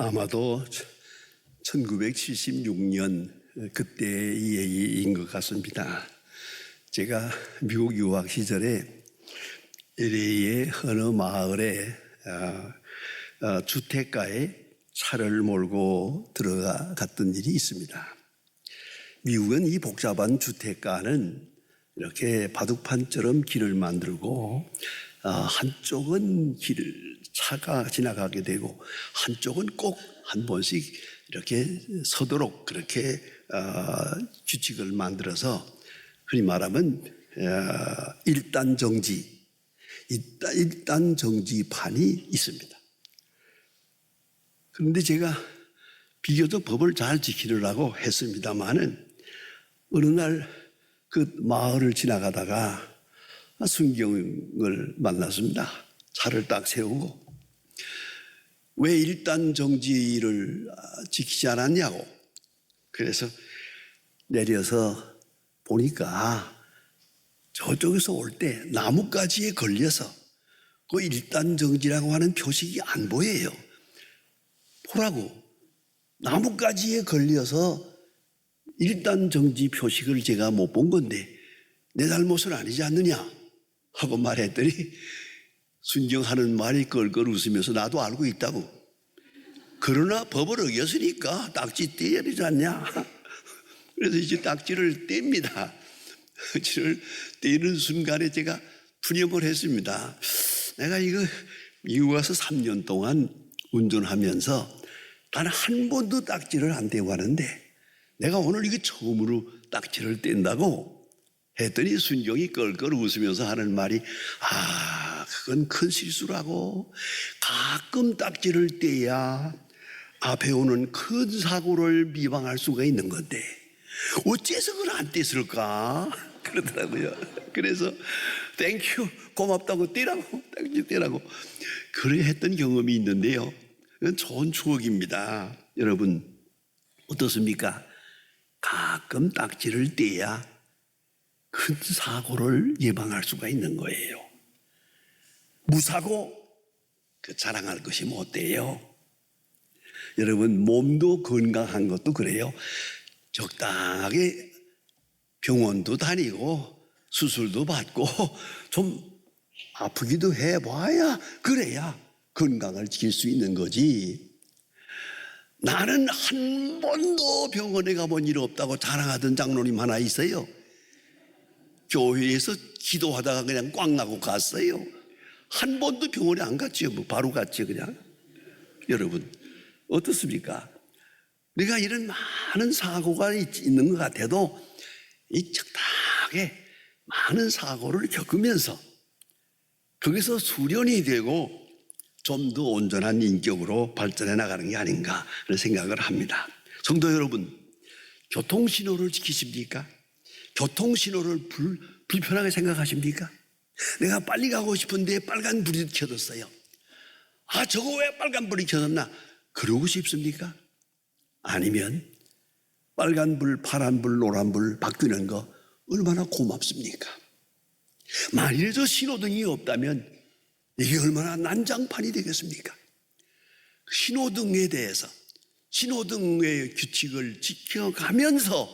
아마도 1976년 그때의 얘기인 것 같습니다. 제가 미국 유학 시절에 LA의 어느 마을에 주택가에 차를 몰고 들어갔던 일이 있습니다. 미국은 이 복잡한 주택가는 이렇게 바둑판처럼 길을 만들고 한쪽은 차가 지나가게 되고 한쪽은 꼭 한 번씩 이렇게 서도록 그렇게 규칙을 만들어서 흔히 말하면 1단 정지, 1단 정지판이 있습니다. 그런데 제가 비교적 법을 잘 지키려고 했습니다마는 어느 날 그 마을을 지나가다가 순경을 만났습니다. 차를 딱 세우고 왜 1단 정지를 지키지 않았냐고. 그래서 내려서 보니까 저쪽에서 올 때 나뭇가지에 걸려서 그 1단 정지라고 하는 표식이 안 보여요. 보라고. 나뭇가지에 걸려서 1단 정지 표식을 제가 못 본 건데 내 잘못은 아니지 않느냐 하고 말했더니 순경하는 말이 껄껄 웃으면서 나도 알고 있다고. 그러나 법을 어겼으니까 딱지 떼야 되지 않냐. 그래서 이제 딱지를 뗍니다. 딱지를 떼는 순간에 제가 푸념을 했습니다. 내가 이거 미국 와서 3년 동안 운전하면서 단 한 번도 딱지를 안 떼고 가는데 내가 오늘 이게 처음으로 딱지를 뗀다고 했더니 순경이 껄껄 웃으면서 하는 말이 그건 큰 실수라고. 가끔 딱지를 떼야 앞에 오는 큰 사고를 미방할 수가 있는 건데 어째서 그걸 안 뗐을까 그러더라고요. 그래서 땡큐 고맙다고 떼라고 딱지 떼라고 그래 했던 경험이 있는데요. 그건 좋은 추억입니다. 여러분 어떻습니까? 가끔 딱지를 떼야 큰 사고를 예방할 수가 있는 거예요. 무사고 자랑할 것이 못 돼요. 여러분 몸도 건강한 것도 그래요. 적당하게 병원도 다니고 수술도 받고 좀 아프기도 해봐야 그래야 건강을 지킬 수 있는 거지. 나는 한 번도 병원에 가본 일 없다고 자랑하던 장로님 하나 있어요. 교회에서 기도하다가 그냥 꽝 나고 갔어요. 한 번도 병원에 안 갔지요. 바로 갔지요 그냥. 여러분 어떻습니까? 우리가 이런 많은 사고가 있는 것 같아도 이 적당하게 많은 사고를 겪으면서 거기서 수련이 되고 좀 더 온전한 인격으로 발전해 나가는 게 아닌가 그런 생각을 합니다. 성도 여러분, 교통신호를 지키십니까? 교통신호를 불편하게 생각하십니까? 내가 빨리 가고 싶은데 빨간 불이 켜졌어요. 저거 왜 빨간 불이 켜졌나? 그러고 싶습니까? 아니면 빨간 불, 파란 불, 노란 불 바뀌는 거 얼마나 고맙습니까? 만일에 저 신호등이 없다면 이게 얼마나 난장판이 되겠습니까? 신호등에 대해서 신호등의 규칙을 지켜가면서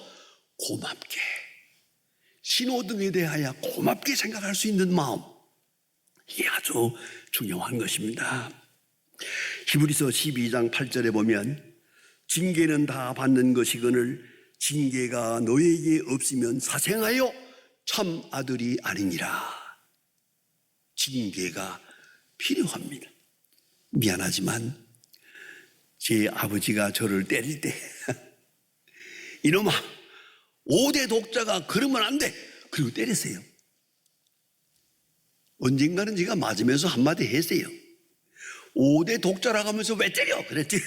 고맙게 신호등에 대하여 고맙게 생각할 수 있는 마음, 이게 아주 중요한 것입니다. 히브리서 12장 8절에 보면 징계는 다 받는 것이거늘 징계가 너에게 없으면 사생하여 참 아들이 아니니라. 징계가 필요합니다. 미안하지만 제 아버지가 저를 때릴 때 이놈아 5대 독자가 그러면 안 돼 그리고 때렸어요. 언젠가는 제가 맞으면서 한마디 했어요. 5대 독자라고 하면서 왜 때려 그랬지.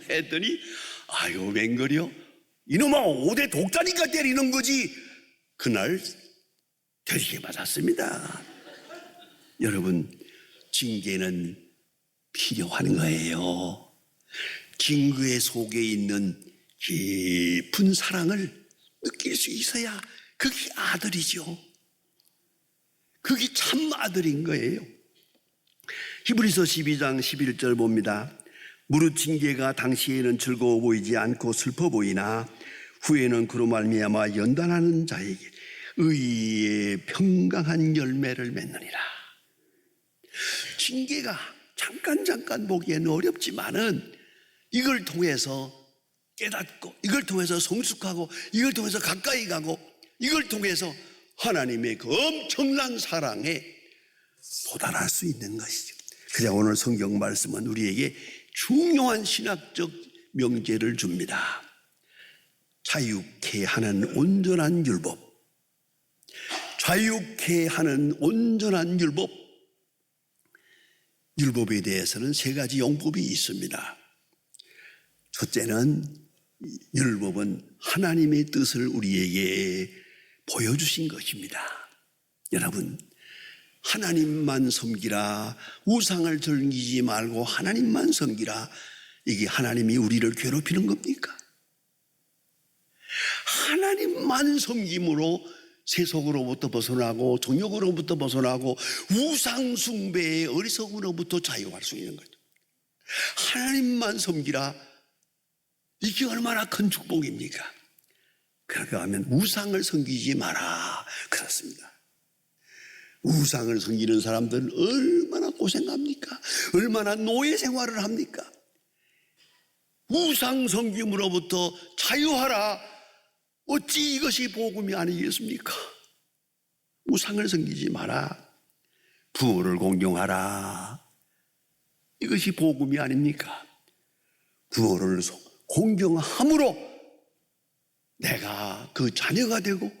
했더니 아유 웬걸요. 이놈아 5대 독자니까 때리는 거지. 그날 되게 맞았습니다. 여러분 징계는 필요한 거예요. 징계 속에 있는 깊은 사랑을 느낄 수 있어야 그게 아들이죠. 그게 참 아들인 거예요. 히브리서 12장 11절 봅니다. 무릇 징계가 당시에는 즐거워 보이지 않고 슬퍼 보이나 후에는 그로 말미암아 연단하는 자에게 의의 평강한 열매를 맺느니라. 징계가 잠깐 보기에는 어렵지만은 이걸 통해서 깨닫고, 이걸 통해서 성숙하고, 이걸 통해서 가까이 가고, 이걸 통해서 하나님의 그 엄청난 사랑에 도달할 수 있는 것이죠. 그래서 오늘 성경 말씀은 우리에게 중요한 신학적 명제를 줍니다. 자유케 하는 온전한 율법. 자유케 하는 온전한 율법. 율법에 대해서는 세 가지 용법이 있습니다. 첫째는 율법은 하나님의 뜻을 우리에게 보여주신 것입니다. 여러분, 하나님만 섬기라, 우상을 즐기지 말고 하나님만 섬기라, 이게 하나님이 우리를 괴롭히는 겁니까? 하나님만 섬김으로 세속으로부터 벗어나고 정욕으로부터 벗어나고 우상 숭배의 어리석음으로부터 자유할 수 있는 거죠. 하나님만 섬기라, 이게 얼마나 큰 축복입니까? 그러니까 하면 우상을 섬기지 마라, 그렇습니다. 우상을 섬기는 사람들은 얼마나 고생합니까? 얼마나 노예 생활을 합니까? 우상 섬김으로부터 자유하라, 어찌 이것이 복음이 아니겠습니까? 우상을 섬기지 마라, 부모를 공경하라, 이것이 복음이 아닙니까? 부모를 공경함으로 내가 그 자녀가 되고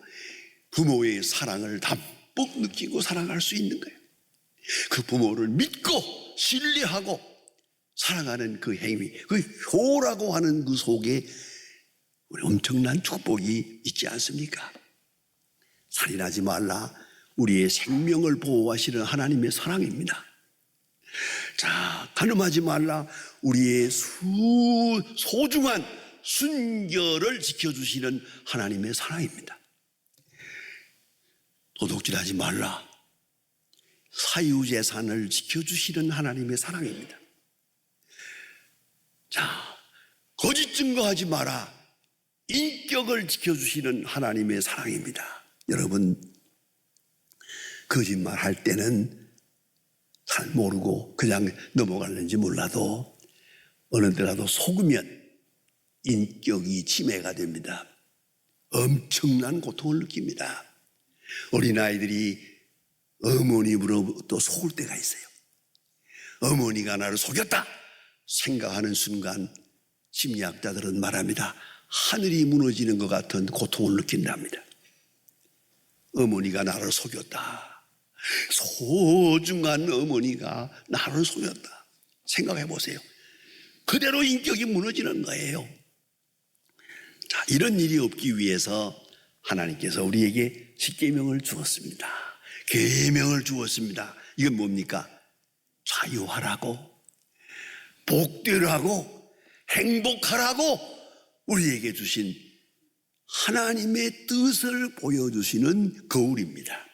부모의 사랑을 담뿍 느끼고 사랑할 수 있는 거예요. 그 부모를 믿고 신뢰하고 사랑하는 그 행위, 그 효라고 하는 그 속에 우리 엄청난 축복이 있지 않습니까? 살인하지 말라, 우리의 생명을 보호하시는 하나님의 사랑입니다. 자, 간음하지 말라, 우리의 소중한 순결을 지켜주시는 하나님의 사랑입니다. 도둑질하지 말라, 사유재산을 지켜주시는 하나님의 사랑입니다. 자, 거짓 증거하지 마라, 인격을 지켜주시는 하나님의 사랑입니다. 여러분, 거짓말 할 때는 잘 모르고 그냥 넘어갔는지 몰라도 어느 때라도 속으면 인격이 침해가 됩니다. 엄청난 고통을 느낍니다. 어린아이들이 어머니로부터 속을 때가 있어요. 어머니가 나를 속였다 생각하는 순간 심리학자들은 말합니다. 하늘이 무너지는 것 같은 고통을 느낀답니다. 어머니가 나를 속였다. 소중한 어머니가 나를 속였다. 생각해 보세요. 그대로 인격이 무너지는 거예요. 자, 이런 일이 없기 위해서 하나님께서 우리에게 십계명을 주었습니다. 계명을 주었습니다. 이건 뭡니까? 자유하라고, 복되라고, 행복하라고 우리에게 주신 하나님의 뜻을 보여주시는 거울입니다.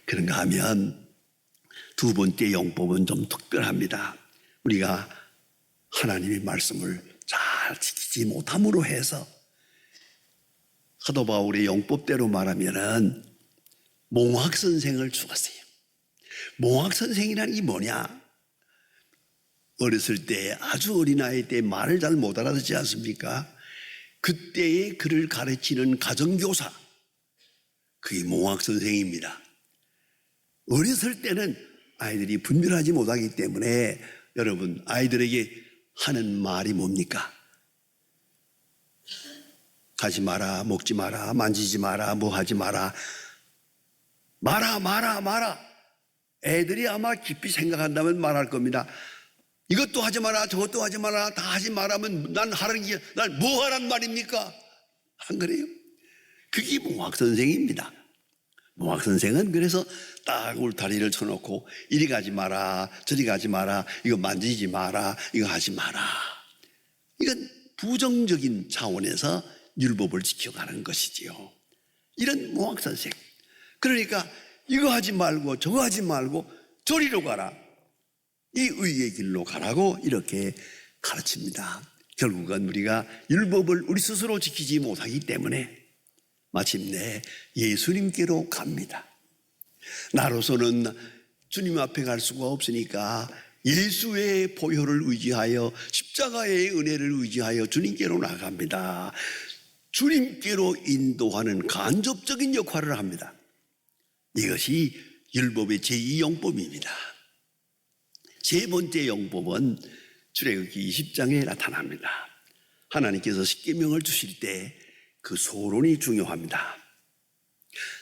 그런가 하면 두 번째 용법은 좀 특별합니다. 우리가 하나님의 말씀을 잘 지키지 못함으로 해서 사도 바울의 용법대로 말하면은 몽학선생을 죽었어요. 몽학선생이라는 게 뭐냐? 어렸을 때, 아주 어린아이 때 말을 잘 못 알아듣지 않습니까? 그때의 그를 가르치는 가정교사, 그게 몽학선생입니다. 어렸을 때는 아이들이 분별하지 못하기 때문에 여러분, 아이들에게 하는 말이 뭡니까? 가지 마라, 먹지 마라, 만지지 마라, 뭐 하지 마라, 마라. 애들이 아마 깊이 생각한다면 말할 겁니다. 이것도 하지 마라, 저것도 하지 마라, 다 하지 마라면 난 하라는 게, 난 뭐 하란 말입니까? 안 그래요? 그게 몽학선생입니다. 몽학선생은 그래서 딱 울타리를 쳐놓고 이리 가지 마라, 저리 가지 마라, 이거 만지지 마라, 이거 하지 마라. 이건 부정적인 차원에서 율법을 지켜가는 것이지요. 이런 몽학선생. 그러니까 이거 하지 말고 저거 하지 말고 저리로 가라. 이 의의 길로 가라고 이렇게 가르칩니다. 결국은 우리가 율법을 우리 스스로 지키지 못하기 때문에 마침내 예수님께로 갑니다. 나로서는 주님 앞에 갈 수가 없으니까 예수의 보혈을 의지하여 십자가의 은혜를 의지하여 주님께로 나갑니다. 주님께로 인도하는 간접적인 역할을 합니다. 이것이 율법의 제2영법입니다. 세 번째 영법은 출애굽기 20장에 나타납니다. 하나님께서 십계명을 주실 때 그 소론이 중요합니다.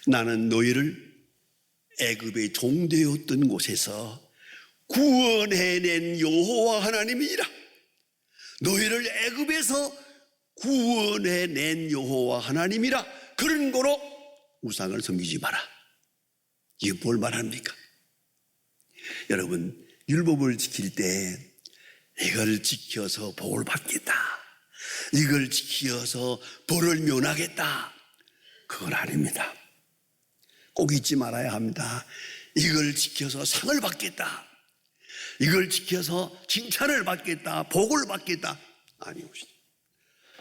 나는 너희를 애굽의 종되었던 곳에서 구원해낸 여호와 하나님이라. 너희를 애굽에서 구원해낸 여호와 하나님이라. 그런 거로 우상을 섬기지 마라. 이게 뭘 말합니까? 여러분, 율법을 지킬 때 이걸 지켜서 복을 받겠다, 이걸 지켜서 벌을 면하겠다, 그건 아닙니다. 꼭 잊지 말아야 합니다. 이걸 지켜서 상을 받겠다, 이걸 지켜서 칭찬을 받겠다, 복을 받겠다, 아니오시다.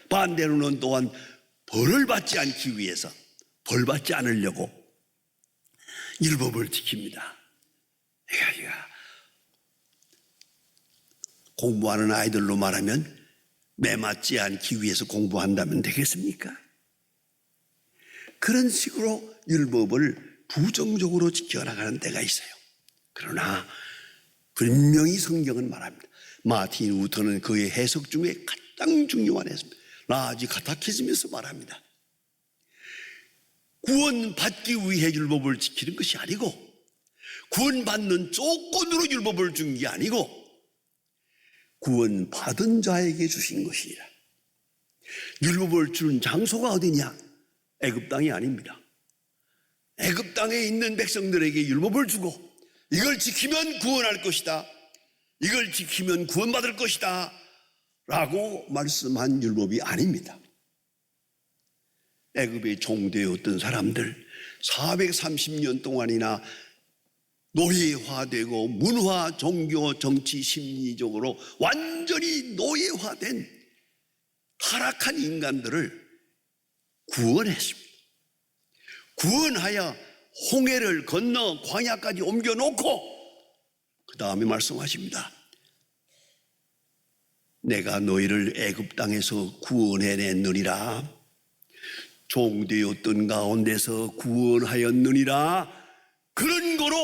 반대로는 또한 벌을 받지 않기 위해서, 벌 받지 않으려고 율법을 지킵니다. 내가 공부하는 아이들로 말하면 매맞지 않기 위해서 공부한다면 되겠습니까? 그런 식으로 율법을 부정적으로 지켜나가는 때가 있어요. 그러나 분명히 성경은 말합니다. 마틴 루터는 그의 해석 중에 가장 중요한 해석, 라지 카타키즘에서 말합니다. 구원받기 위해 율법을 지키는 것이 아니고, 구원받는 조건으로 율법을 준 게 아니고, 구원받은 자에게 주신 것이라. 율법을 준 장소가 어디냐? 애굽 땅이 아닙니다. 애굽 땅에 있는 백성들에게 율법을 주고 이걸 지키면 구원할 것이다, 이걸 지키면 구원받을 것이다 라고 말씀한 율법이 아닙니다. 애굽의 종되었던 사람들 430년 동안이나 노예화되고 문화, 종교, 정치, 심리적으로 완전히 노예화된 타락한 인간들을 구원했습니다. 구원하여 홍해를 건너 광야까지 옮겨놓고 그 다음에 말씀하십니다. 내가 너희를 애굽 땅에서 구원해냈느니라. 종되었던 가운데서 구원하였느니라. 그런 거로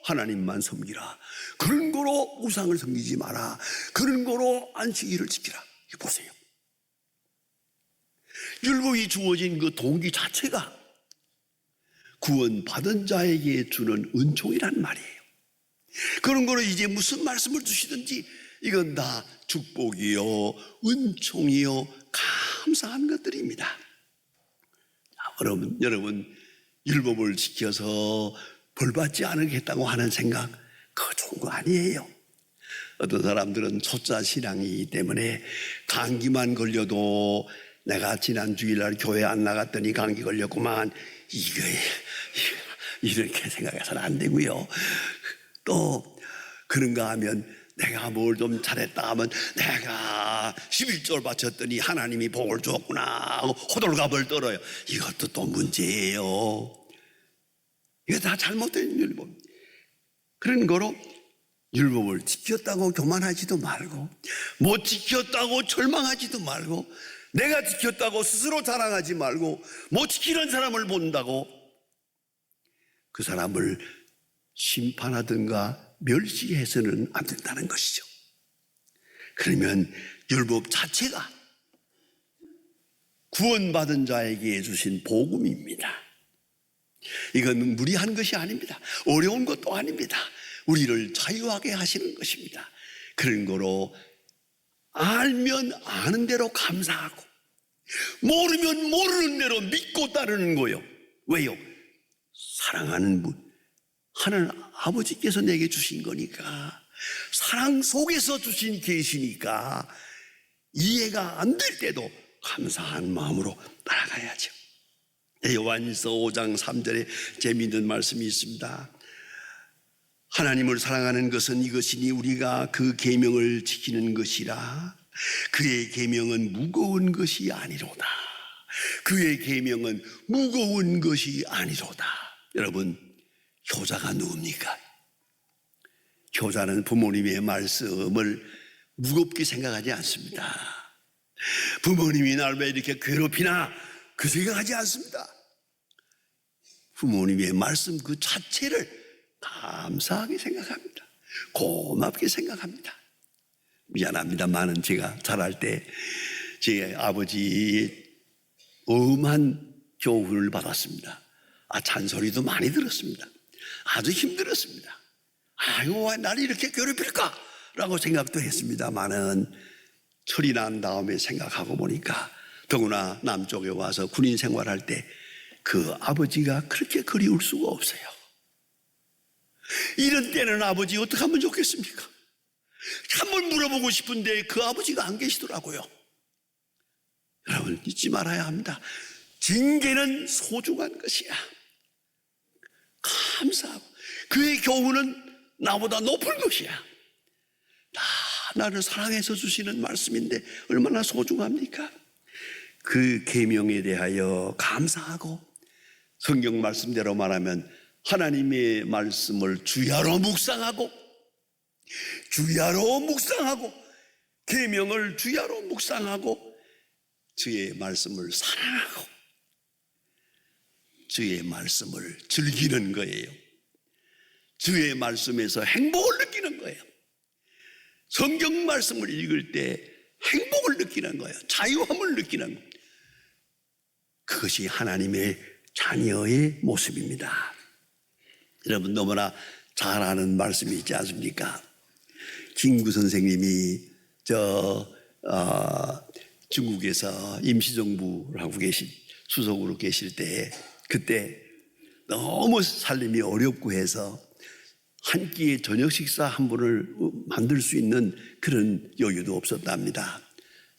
하나님만 섬기라. 그런 거로 우상을 섬기지 마라. 그런 거로 안식일을 지키라. 이거 보세요. 율법이 주어진 그 동기 자체가 구원받은 자에게 주는 은총이란 말이에요. 그런 거로 이제 무슨 말씀을 주시든지 이건 다 축복이요, 은총이요, 감사한 것들입니다. 여러분 율법을 지켜서 벌받지 않겠다고 하는 생각, 그거 좋은 거 아니에요. 어떤 사람들은 초짜 신앙이기 때문에 감기만 걸려도 내가 지난 주일날 교회 안 나갔더니 감기 걸렸구만, 이렇게 생각해서는 안 되고요. 또 그런가 하면 내가 뭘 좀 잘했다 하면 내가 11조를 바쳤더니 하나님이 복을 주었구나 하고 호들갑을 떨어요. 이것도 또 문제예요. 이거 다 잘못된 율법. 그런 거로 율법을 지켰다고 교만하지도 말고, 못 지켰다고 절망하지도 말고, 내가 지켰다고 스스로 자랑하지 말고, 못 지키는 사람을 본다고 그 사람을 심판하든가 멸시해서는 안 된다는 것이죠. 그러면 율법 자체가 구원받은 자에게 주신 복음입니다. 이건 무리한 것이 아닙니다. 어려운 것도 아닙니다. 우리를 자유하게 하시는 것입니다. 그런 거로 알면 아는 대로 감사하고, 모르면 모르는 대로 믿고 따르는 거예요. 왜요? 사랑하는 분, 하나님 아버지께서 내게 주신 거니까, 사랑 속에서 주신 계시니까 이해가 안 될 때도 감사한 마음으로 따라가야죠. 요한일서 5장 3절에 재미있는 말씀이 있습니다. 하나님을 사랑하는 것은 이것이니 우리가 그 계명을 지키는 것이라. 그의 계명은 무거운 것이 아니로다. 그의 계명은 무거운 것이 아니로다. 여러분, 효자가 누굽니까? 효자는 부모님의 말씀을 무겁게 생각하지 않습니다. 부모님이 날 왜 이렇게 괴롭히나 그 생각하지 않습니다. 부모님의 말씀 그 자체를 감사하게 생각합니다. 고맙게 생각합니다. 미안합니다만은 제가 자랄 때 제 아버지 엄한 교훈을 받았습니다. 잔소리도 많이 들었습니다. 아주 힘들었습니다. 아이고, 왜 나를 이렇게 괴롭힐까? 라고 생각도 했습니다만은 철이 난 다음에 생각하고 보니까 더구나 남쪽에 와서 군인 생활할 때 그 아버지가 그렇게 그리울 수가 없어요. 이런 때는 아버지 어떻게 하면 좋겠습니까? 한번 물어보고 싶은데 그 아버지가 안 계시더라고요. 여러분, 잊지 말아야 합니다. 징계는 소중한 것이야. 감사하고 그의 교훈은 나보다 높은 것이야. 나를 사랑해서 주시는 말씀인데 얼마나 소중합니까? 그 계명에 대하여 감사하고, 성경 말씀대로 말하면 하나님의 말씀을 주야로 묵상하고, 계명을 주야로 묵상하고, 주의 말씀을 사랑하고 주의 말씀을 즐기는 거예요. 주의 말씀에서 행복을 느끼는 거예요. 성경 말씀을 읽을 때 행복을 느끼는 거예요. 자유함을 느끼는 거예요. 그것이 하나님의 자녀의 모습입니다. 여러분, 너무나 잘 아는 말씀이 있지 않습니까? 김구 선생님이 중국에서 임시정부를 하고 수석으로 계실 때, 그때 너무 살림이 어렵고 해서 한 끼에 저녁 식사 한 번을 만들 수 있는 그런 여유도 없었답니다.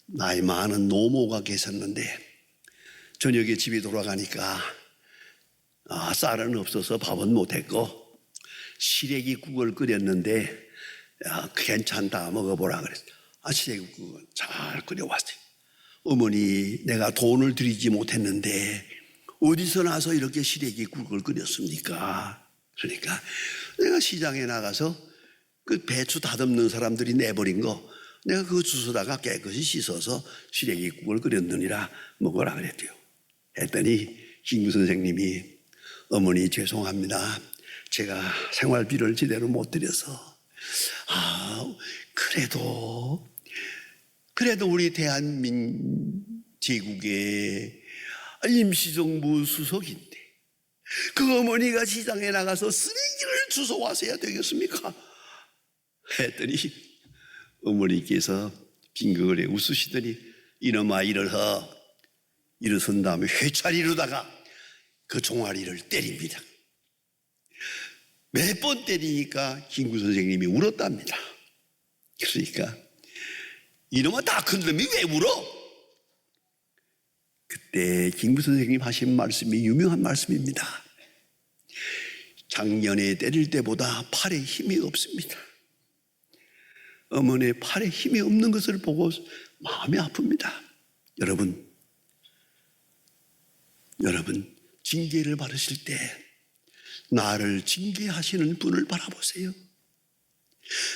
나이 많은 노모가 계셨는데 저녁에 집에 돌아가니까 쌀은 없어서 밥은 못했고 시래기국을 끓였는데 괜찮다, 먹어보라 그랬어요. 시래기국을 잘 끓여왔어요. 어머니, 내가 돈을 드리지 못했는데 어디서 나서 이렇게 시래기국을 끓였습니까? 그러니까 내가 시장에 나가서 그 배추 다듬는 사람들이 내버린 거 내가 그거 주워다가 깨끗이 씻어서 시래기국을 끓였느니라 먹어라 그랬대요. 했더니 김구 선생님이, 어머니 죄송합니다. 제가 생활비를 제대로 못 드려서 그래도 우리 대한민제국의 임시정부 수석인데 그 어머니가 시장에 나가서 쓰레기를 주워와서 해야 되겠습니까? 했더니 어머니께서 빙글에 웃으시더니 이놈아 일어선 다음에 회차리로다가 그 종아리를 때립니다. 몇 번 때리니까 김구 선생님이 울었답니다. 그러니까 이놈아 다 큰 놈이 왜 울어? 그때 김구 선생님 하신 말씀이 유명한 말씀입니다. 작년에 때릴 때보다 팔에 힘이 없습니다. 어머니의 팔에 힘이 없는 것을 보고 마음이 아픕니다. 여러분, 징계를 받으실 때 나를 징계하시는 분을 바라보세요.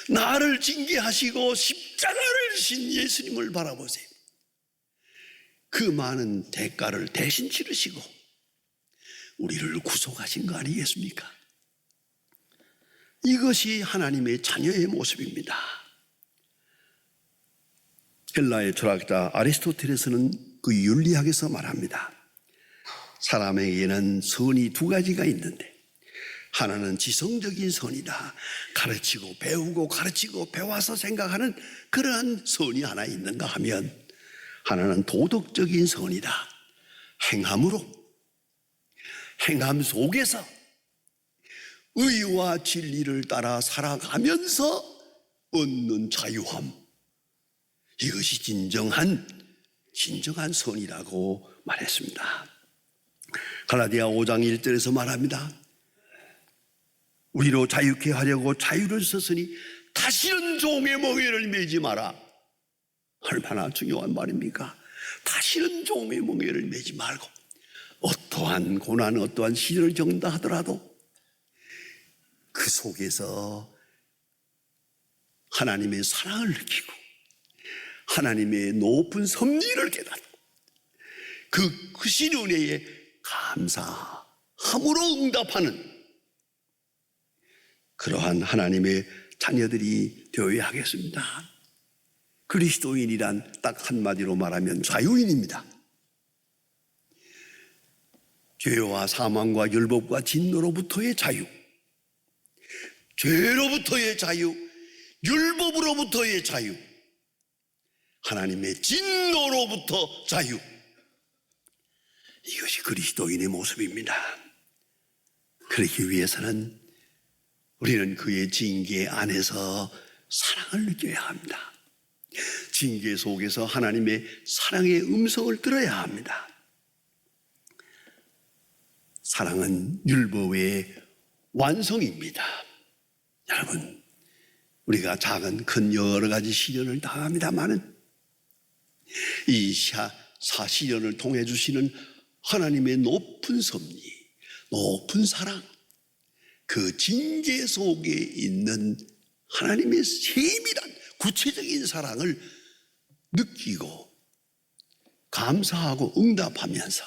나를 징계하시고 십자가를 신 예수님을 바라보세요. 그 많은 대가를 대신 치르시고 우리를 구속하신 거 아니겠습니까? 이것이 하나님의 자녀의 모습입니다. 헬라의 철학자 아리스토텔레스는 그 윤리학에서 말합니다. 사람에게는 선이 두 가지가 있는데 하나는 지성적인 선이다. 가르치고 배우고 가르치고 배워서 생각하는 그러한 선이 하나 있는가 하면 하나는 도덕적인 선이다. 행함 속에서 의와 진리를 따라 살아가면서 얻는 자유함, 이것이 진정한 선이라고 말했습니다. 갈라디아 5장 1절에서 말합니다. 우리로 자유케 하려고 자유를 썼으니 다시는 종의 멍에를 매지 마라. 얼마나 중요한 말입니까? 다시는 종의 멍에를 매지 말고, 어떠한 고난, 어떠한 시련을 겪는다 하더라도 그 속에서 하나님의 사랑을 느끼고 하나님의 높은 섭리를 깨닫고 그 크신 은혜에 감사함으로 응답하는 그러한 하나님의 자녀들이 되어야 하겠습니다. 그리스도인이란 딱 한마디로 말하면 자유인입니다. 죄와 사망과 율법과 진노로부터의 자유, 죄로부터의 자유, 율법으로부터의 자유, 하나님의 진노로부터 자유, 이것이 그리스도인의 모습입니다. 그러기 위해서는 우리는 그의 징계 안에서 사랑을 느껴야 합니다. 징계 속에서 하나님의 사랑의 음성을 들어야 합니다. 사랑은 율법의 완성입니다. 여러분, 우리가 작은 큰 여러 가지 시련을 당합니다마는 이 사시련을 통해 주시는 하나님의 높은 섭리, 높은 사랑, 그 징계 속에 있는 하나님의 세밀한 구체적인 사랑을 느끼고 감사하고 응답하면서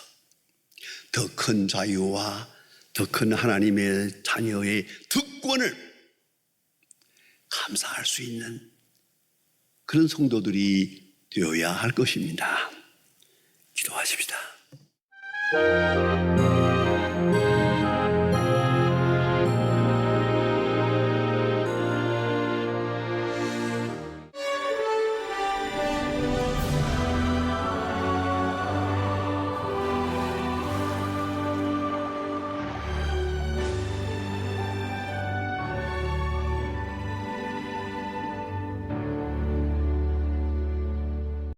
더 큰 자유와 더 큰 하나님의 자녀의 특권을 감사할 수 있는 그런 성도들이 되어야 할 것입니다. 기도하십시다.